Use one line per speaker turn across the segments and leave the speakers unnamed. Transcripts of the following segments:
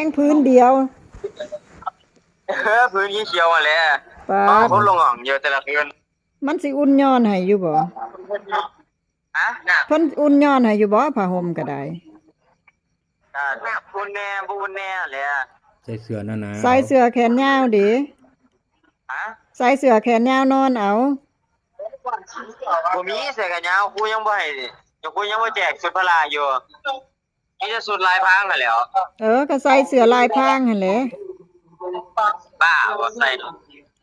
งพื้นเดียว
พื้นที่เขียวมาแล้ว
ปาด
คนลงอ่องเยอะแต่ละคืน
มันสิอุ่นย้อนให้อยู่บ่
ฮะน่ะ
เพิ่นอุ่นย้อนให้อยู่บ่ผ้าห่มก็ได้
น่ะบุญแน่บุญแน่แหละ
ใส่เสื้อหนา
ใส่เสื้อแขนยาวดิ
ฮะ
ใส่เสื้อแขนยาวนอนเอา
บ่มีเสื้อกันยาวกูยังบ่ให้ดิกูยังบ่แจกชุดพละอยู่มีแต่ชุดลายพรางนั่นแหล้ว
ก็ใส่เสื้อลายพรางหั่นแหละ
บ้าบ่ใส่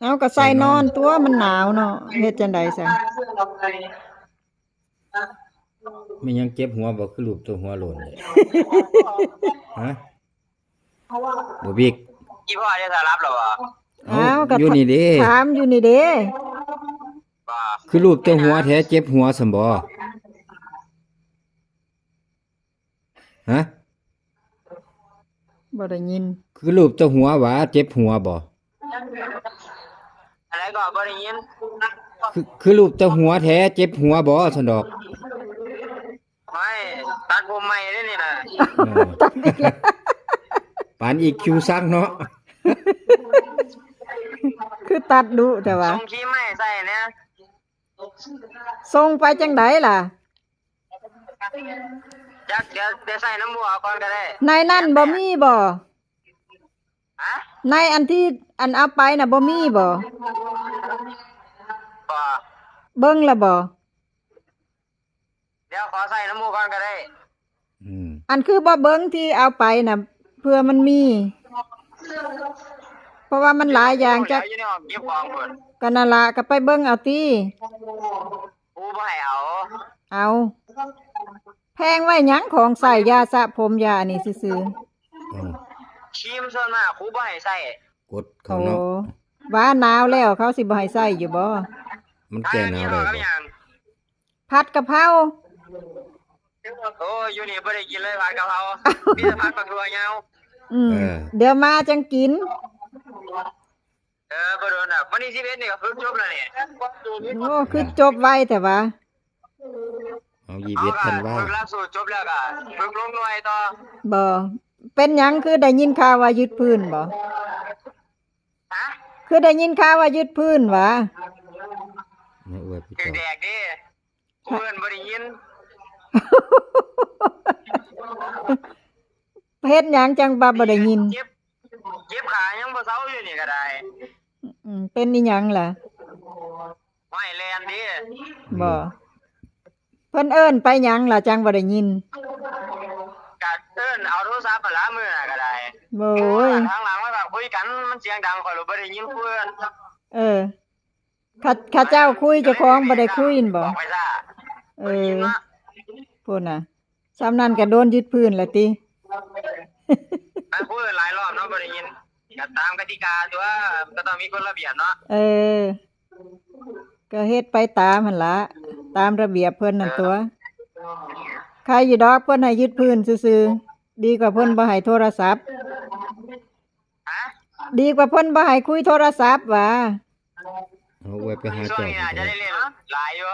เอาก็ใส่นอนตัวมันหนาวเนาะเฮ็ดจังได๋ซะ
ไม่ยังเจ็บหัวบ่คือรูปตัวหัวโลนเลยฮะบ่บิ๊ก
อีพ่อได้สารับแล้วบ่
เอาก็
อยู่นี่เด้
ถามอยู่นี่เด้
บ่
คือรูปตัวหัวแท้เจ็บหัวซั่นบ่ฮะ
บ่ได้ยิน
คือรูปตัวหัวหว่าเจ็บหัวบ่
อะไรก็บ่ได้ยิน
คือรูปตัวหัวแท้เจ็บหัวบ่ซั่นดอก
ไม่ตัดผมใหม่ได้นี่น่ะ
ปานอีกคิวซักเนาะ
คือตัดดุแต่ว่า
ส่งครีมให้ใส่เนี่ย
ส่งไปจังไดล่ะ
จักเดี๋ยวใส่น้ำบัวก่อนก็ได้
ในนั่นบ่มีบ่
ฮะ
ในอันที่อันเอาไปน่ะบ่มีบ่
บ่
เบิ่งละบ่
เดี๋ยวขอใส่น้ำมูกก่อนก็ได้
อันคือบ่เบิ่งที่เอาไปน่ะเพื่อมันมีเพราะว่ามันหลายอย่างจัก
อยู่ในห้องเก็บของเพิ่น
ก็นั่นล่ะก็ไปเบิ่งเอาติ
กูบ่ให้เอา
แพงไว้หยังของใส่ยาสระผมยาอันนี้ซื่อ
ครีมส่วนมากกูบ่ให้ใส่
กดเขาเนาะ
ว่าหนาวแล้วเขาสิบ่ให้ใส่อยู่บ่
มันแก่หนาวได้บ่
ผัดกะเพรา
โอ้อยู่นี่บ่ได้กินเลยผัดกะเพรามีแต่ผัดบักถั่วยาว
เดี๋ยวมาจังกิน
บ่โดนอ่ะวันที่11นี่ก็ฝึกจบแล้วนี่
โอ้คือจบไวแต่ว่า
เอา21ธันวา
ฝึกหลักสูตรจบแล้วก็ฝึกลงหน่วยต่อ
บ่เป็นหยังคือได้ยินข่าวว่ายึดพื้นบ่
ฮะ
คือได้ยินข่าวว่ายึดพื้นวะ
ไม่อวยพี่
ต่อแดกดิเพิ่นบ่ได้ยิน
เฮ็ดหยังจังบ่ได้ยิน
เจ็บขายังบ่เซาอยู่นี่ก็ได้
เป็นอีหยังล่ะ
ห้อยแลนดิ
บ่เพิ่นเอิ้นไปหยังล่ะจังบ่ได้ยิน
ก็เอิ้นเอาโทรศัพท์ไปละมื้อน่ะก็ได้
โอ้ย
ทางหลังว่าแบบคุยกันมันเสียงดังข่อยเลยบ่ได้ยินเพิ่น
ข้าเจ้าคุยเจ้าของบ่ได้คุยบ่พูดน่ะซ้ำนั้นก็โดนยึดพื้นแล้วติ
มันพูดหลายรอบเนาะบ่ได้ยินก็ตามกติกาตัวก็ต้องมีกฎระเบียบเนาะ
ก็เฮ็ดไปตามหั่นล่ะตามระเบียบเพิ่นนั่นตัวใครอยู่ดอกเพิ่นให้ยึดพื้นซื่อๆดีกว่าเพิ่นบ่ให้โทรศัพท์ดีกว่าเพิ่นบ่ให้คุยโทรศัพท์ว่ะ
เอาไว้ไปหา
เจ้านี่น่าจะได้เล่นหลายอยู่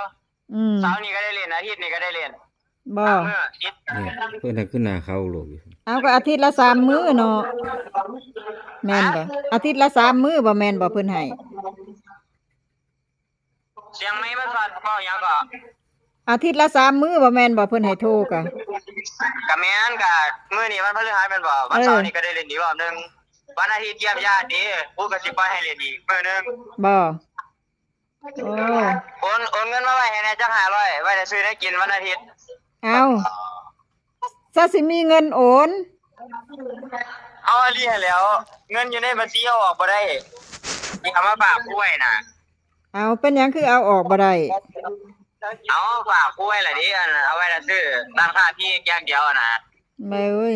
เสาร์นี้ก็ได้เล่นอาทิตย์นี้ก็ได้เล่น
บ่
เนี่ยเพิ่นให้ขึ้นหน้าเขาโลก
เอาก็อาทิตย์ละ3มื้อเนาะแม่นบ่อาทิตย์ละ3มื้อบ่แม่นบ่เพิ่นให้
เสียงไม่มันฟัดก็หยังก็
อาทิตย์ละ3มื้อบ่แม่นบ่เพิ่นให้โทรก็
แม่นก็มื้อนี้วันพฤหัสแม่นบ่วันเสาร์นี้ก็ได้เล่นอีกรอบนึงวันอาทิตย์เยี่ยมญาติดิกูก็สิปล่อยให้เล่นอีกมื้อนึง
บ่
โอนเงินมาไว้ให้แน่จัก500ไว้จะซื้อได้กินวันอาทิตย์
เอาซะสิมีเงินโอน
เอาอีหลีให้แล้วเงินอยู่ในบัญชีเอาออกบ่ได้นี่คำว่าฝากผู้ไว้น่ะ
เอาเป็นหยังคือเอาออกบ่ได้
เอาฝากผู้ไว้ล่ะดิเอาไว้จะซื้อตั้งค่าที่อย่างเดียวน่ะ
แม่เอ้ย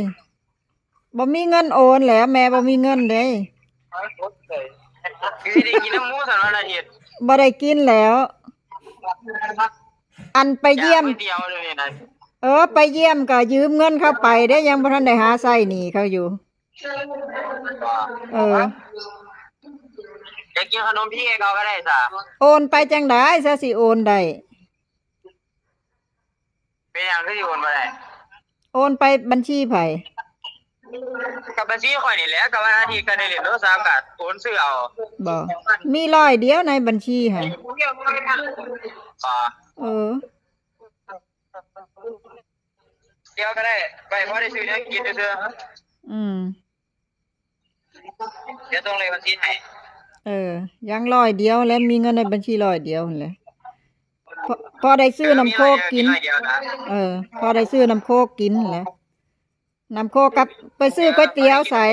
บ่มีเงินโอนแล้วแม่บ่มีเงินเด้
คือได้กินน้ำหมูซั่นวันอาทิตย์
บ่ได้กินแล้วอันไปเยี่ยมไปเยี่ยมก็ยืมเงินเข้าไปได้ยังบ่ทันได้หาใช้หนี้เขาอยู่
จะกินขนมพี่เขาก็ได้ซะ
โอนไปจังได๋ซะสิโอนได้
เป็นหยังคือสิโอนบ่ได้
โอนไปบัญชีไผ
กับบัญชีข่อยนี่แหละกับวันอาทิตย์ก็ได้เล่นโทรศัพท์ก็โอนซื้อเอา
บ่มีร้อยเดียวในบัญชีค่ะ
อ๋อ
เออ
เดี๋ยวก็ได้ไปพอได้ซื้อเนี่ยกินซื่อ
อืม
ๆเดี๋ยวต้องเลยบัญชีให้
ยังร้อยเดียวแล้วมีเงินในบัญชีร้อยเดียวนั่นแหละพอได้ซื้อน้ำโคกกิน
มีร้อยเดียวนะ
พอได้ซื้อน้ำโคกกินนั่นแหละน้ำโคกกับไปซื้อก๋วยเตี๋ยวใส่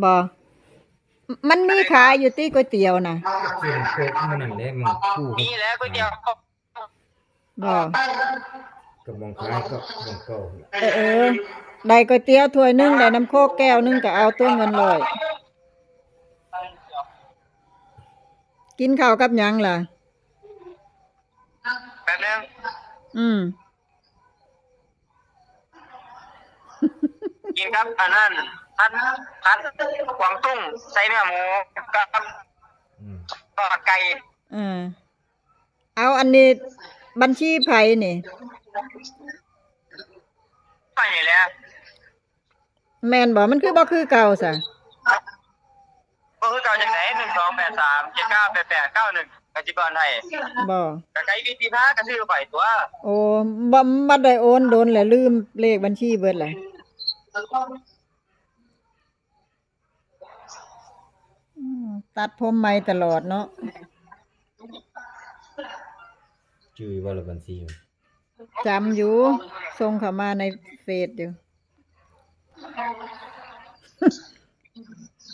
บ่มันมีขายอยู่ที่ก๋วยเตี๋ยวน่ะ
ซื้อโคกมันนั่นแหละมันคู่
มีแล้วก๋วยเตี๋ยว
บ่
กับมองคล้ายก็มองเก่า
ได้ก๋วยเตี๋ยวถ้วยหนึงได้น้ำโคกแก้วหนึงก็เอาตัวเงินร้อยกินข้าวกับหยังล่ะ
แป๊บนึง
อืม
กินครับอันนั้นพัดกวางตุ้งใส่เนื้อหมูกับ
อืม
ทอดไก่
เอาอันนี้บัญชีไผนี่
ไปนี่แหละ
แม่นบ่มันคือบ่คือเก่าซะ
ก็คือเก่าจากไหน1283798891กสิกรไทย
บ่
กไก่วิธีพาก็ซื้อไปตัว
โอ้บ่ได้โอนโดนแล้วลืมเลขบัญชีเบิดแหละตัดผมใหม่ตลอดเนาะ
จื้อว่าละบัญชีมัน
จำอยู่ส่งเข้ามาในเฟซอยู่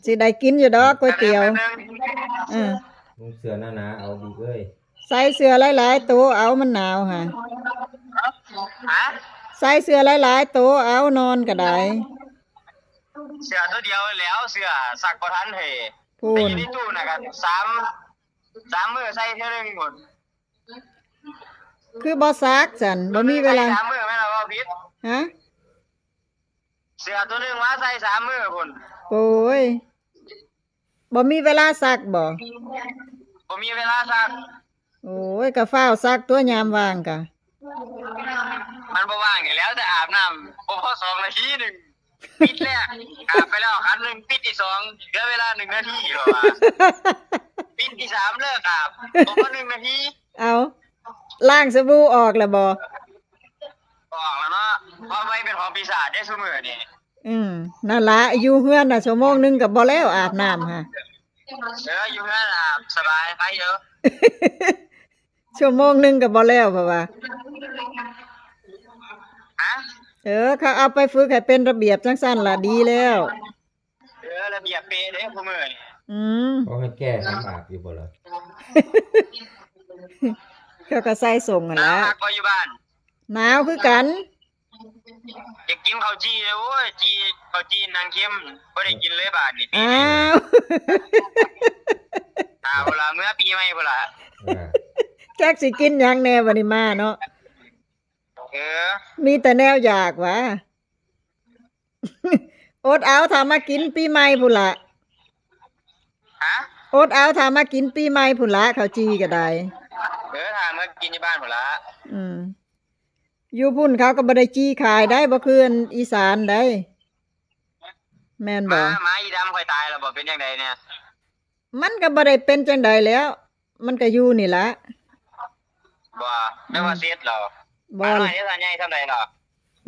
สิได้กินอยู่ดอกก๋วยเตี๋ยวเออ
ลุงเสือหนาๆเอาดีเอ้ย
ใส่เสื้อหลายๆตัวเอามันหนาวค่ะ
ฮะ
ใส่เสื้อหลายๆตัวเอานอนก็ได้
เสือตัวเดียวแล้วเสือสักบ่ทันเฮ
พู
แต่
น
อยู่ในตู้น่ะก็3มื้อใส่เท่านึงหมด
คือบ่ซักซั่นบ่มีเวลา
ใส่3มื้อแม่นบ่ผิด
ฮะ
เสือตัวนึงว่าใส่3มื้อพุ่น
โอ้ยบ่มีเวลาซักบ่
บ่มีเวลาซัก
โอ้ยก็ฟ้าวซักตัวยามว่างกะ
มันบ่ว่างอยู่แล้วแต่อาบน้ำบ่พอ2นาทีหนึงปิดแรกอาบไปแล้วคันหนึงปิดที่2เหลือเวลา1นาทีเหรอวะปิดที่3เลิกอาบบ่พอ1นาที
เอาล้างสบู่ออกแล้วบ่
ออกแล้วเนาะเพราะไว้เป็นของปีศาจได้ซุมื้อนี่
นั่นล่ะอยู่เฮือนน่ะชั่วโมงหนึงก็บ่แล้วอาบน้ำค่ะ
อยู่เฮือนอาบสบายไปเยอะ
ชั่วโมงหนึงก็บ่แล้วเพราะว่า
ฮะ
เขาเอาไปฝึกให้เป็นระเบียบจังซั่นล่ะดีแล้ว
ระเบียบเป๊ะเด้ซุมื้อนี่
อืม
เขาให้แก้น้ำอาบอยู่บ่ล่ะ
เขาก็ใส่ส่งนั่น
น้า
ล่ะ
พักก็อยู่บ้าน
หนาวคือกัน
อยากกินข้าวจีเลยโอ้ยข้าวจีนางเค็มบ่ได้กินเลยบาดนี้ปี
อ้า
นี้
ว
พุ่นล่ะเมื่อปีใหม่พุ่นล่ะ
อ่า
แจ็คสิกินหยังแน่บัดนี้มาเนาะ มีแต่แนวอยากหวะ อดเอาถ้ามากินปีใหม่พุ่นละ
ฮะ
อดเอาถ้ามากินปีใหม่พุ่นละข้าวจีก็ได้
ถ้าเมื่อกินที่บ้านพุ่นล่ะ
อยู่พุ่นเขาก็บ่ได้จี้ขายได้บ่คืออันอีสานได้ แม่นบ่
หมาอีดำค่อยตายแล้วบ่เป็นจังไดเนี่ย
มันก็บ่ได้เป็นจังใดแล้ว มันก็อยู่นี่ล่ะ
บ่ไม่ว่าเสียดหรอ
บ่
น้อยนี่ซะใหญ่เท่าใดหรอ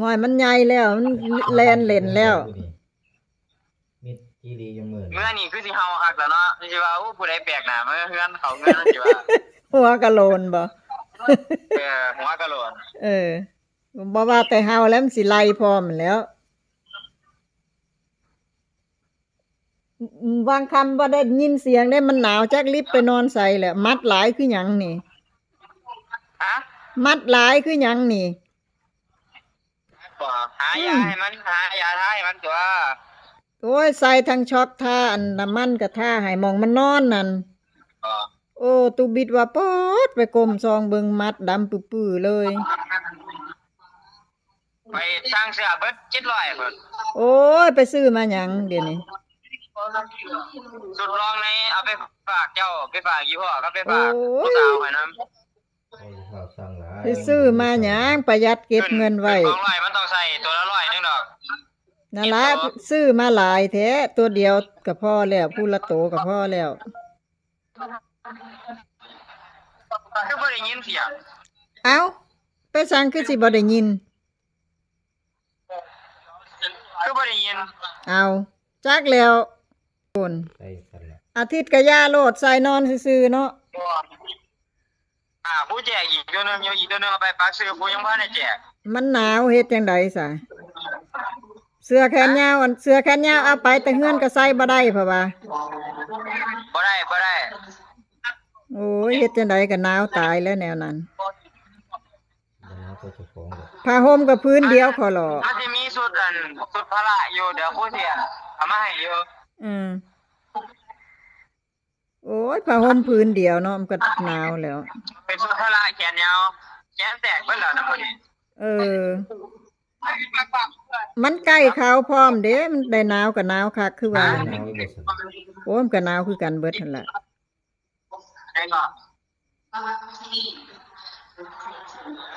หอยมันใหญ่แล้ว มันแลนเล่นแล้ว
มิดอีหลีอยู่มื้อ
เมื่อนี่คือสิเฮาคักแล้วเนาะสิว่าโอ้ผู้ใดแปลกหน้ามาเฮือนเขาเงินสิว่า
หัวกะโลนบ่
หัวกะโหลน
บ่ว่าแต่เฮาแล้วมันสิไล่พร้อมแหล้วบางคำบ่ได้ยินเสียงได้มันหนาวจักลิบไปนอนใส่แหละมัดหลายคือหยังนี่
ฮะ
มัดหลายคือหยังนี่
บ่หายาให้มันหายาทาให้มันตัว
โอ้ยใส่ทั้งช็อกท่าอันน้ำมันก็ท่าให้หมองมันนอนนั่น
บ่
โอ้ตูบิดว่าปอดไปก้มซองเบิ่งมัดดำปื้อๆเลย
ไปสร้างเสื้อเบิด700พุ่น
โอ้ยไปซื้อมาหยังเดี๋ยวนี้
สุดรองในเอาไปฝากเจ้าไปฝากยี่ห้อก็ไปฝากผู้สาวให้นำ
เอาข้าวสั่งหลาย
ไปซื้อมาหยังประหยัดเก็บเงินไว้
ของร้อยมันต้องใส่ตัวละ100นึงดอก
นั่นล่ะซื้อมาหลายแท้ตัวเดียวก็พอแล้วผู้ละโตก็พอแล้ว
คือบ่ได้ยินเสียง
เอ้าไปสั่งคือสิบ่ได้ยิน
คือบ่ได้ยิน
เอาจักแล้วโอน
ใส่กันละ
อาทิตย์ก็ย่าโลดใส่นอนซื่อๆเนาะ
ผู้แจกอีกตัวหนึงอยู่อีกตัวหนึงเอาไปฝากซื้อผู้ยังบ่ได้แจก
มันหนาวเฮ็ดจังไดซะเสื้อแขนยาวอันเสื้อแขนยาวเอาไปแต่เฮือนก็ใส่บ่ได้เพราะว่า
บ่ได้
โอ้ยเฮ็ดจังไดก็หนาวตายแล้วแนวนั้น
บ่เอาตัวเจ้าของดอก
ผ้าห่มก็พื้นเดียวขอหรอ
มันสิมีสุดพละอยู่เดี๋ยวผู้เสียเอามาให้อยู่
อืมโอ้ยผ้าห่มพื้นเดียวเนาะมันก็หนาวแล้ว
เป็นสุดพละแขนยาวแขนแตกเบิดแล้วนะพุ่นนี่
เออ มันใกล้เขาพร้อมเด้มันได้หนาวก็หนาวคักคือว่า
ห
น่ะ
นาวบ่ซั่น
โอ้ยมันก็หนาวคือกันเบิดนั่นล่ะ
ไอ้ก็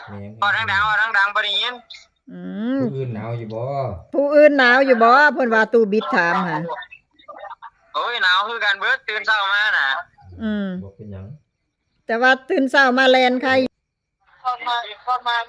แม่ง
พอดังๆบ่ได้ยิน
อืม
ผู้อื่นหนาวอยู่บ่
ผู้อื่นหนาวอยู่บ่เพิ่นว่าตู้บิดถามหา
โอ้ยหนาวคือกันเบิดตื่นเช้ามาน่ะ
อืม
บ่เป็นหยัง
แต่ว่าตื่นเช้ามาแลนใคร
ประมาณ